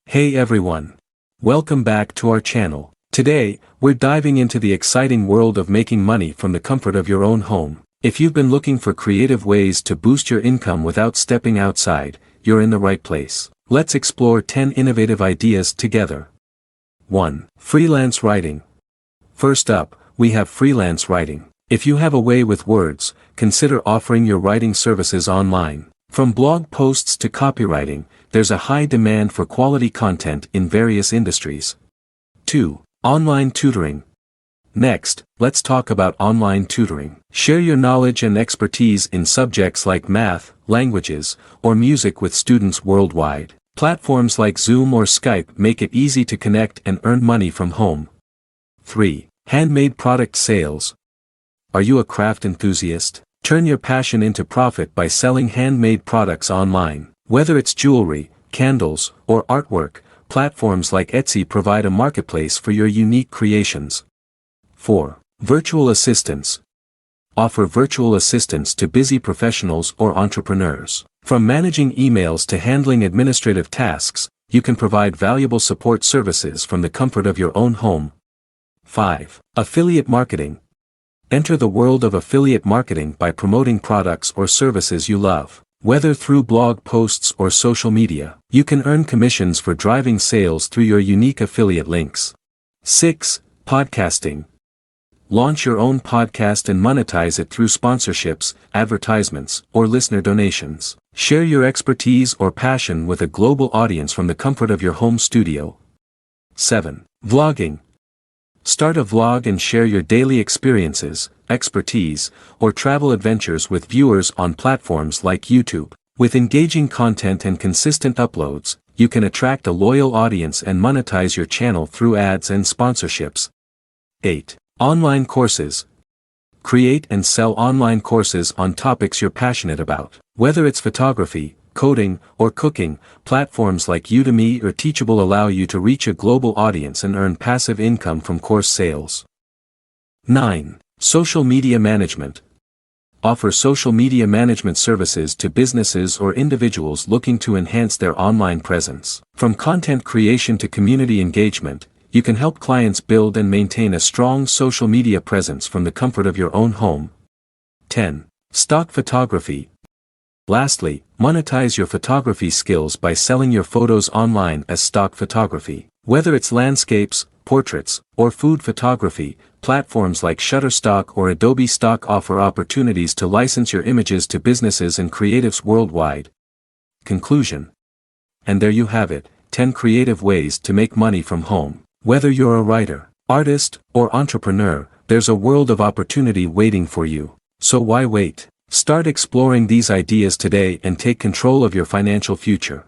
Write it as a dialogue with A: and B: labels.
A: Hey everyone! Welcome back to our channel. Today, we're diving into the exciting world of making money from the comfort of your own home. If you've been looking for creative ways to boost your income without stepping outside, you're in the right place. Let's explore 10 innovative ideas together. 1. Freelance writing. First up, we have freelance writing. If you have a way with words, consider offering your writing services online. From blog posts to copywriting, there's a high demand for quality content in various industries. 2. Online tutoring. Next, let's talk about online tutoring. Share your knowledge and expertise in subjects like math, languages, or music with students worldwide. Platforms like Zoom or Skype make it easy to connect and earn money from home. 3. Handmade product sales. Are you a craft enthusiast? Turn your passion into profit by selling handmade products online. Whether it's jewelry, candles, or artwork, platforms like Etsy provide a marketplace for your unique creations. 4. Virtual assistants. Offer virtual assistants to busy professionals or entrepreneurs. From managing emails to handling administrative tasks, you can provide valuable support services from the comfort of your own home. 5. Affiliate marketing. Enter the world of affiliate marketing by promoting products or services you love. Whether through blog posts or social media, you can earn commissions for driving sales through your unique affiliate links. 6. Podcasting. Launch your own podcast and monetize it through sponsorships, advertisements, or listener donations. Share your expertise or passion with a global audience from the comfort of your home studio. 7. Vlogging. Start a vlog and share your daily experiences, expertise, or travel adventures with viewers on platforms like YouTube. With engaging content and consistent uploads, you can attract a loyal audience and monetize your channel through ads and sponsorships. 8. Online courses. Create and sell online courses on topics you're passionate about. Whether it's photography, coding, or cooking, platforms like Udemy or Teachable allow you to reach a global audience and earn passive income from course sales. 9. Social media management. Offer social media management services to businesses or individuals looking to enhance their online presence. From content creation to community engagement, you can help clients build and maintain a strong social media presence from the comfort of your own home. 10. Stock photography. Lastly, monetize your photography skills by selling your photos online as stock photography. Whether it's landscapes, portraits, or food photography, platforms like Shutterstock or Adobe Stock offer opportunities to license your images to businesses and creatives worldwide. Conclusion. And there you have it, 10 creative ways to make money from home. Whether you're a writer, artist, or entrepreneur, there's a world of opportunity waiting for you. So why wait? Start exploring these ideas today and take control of your financial future.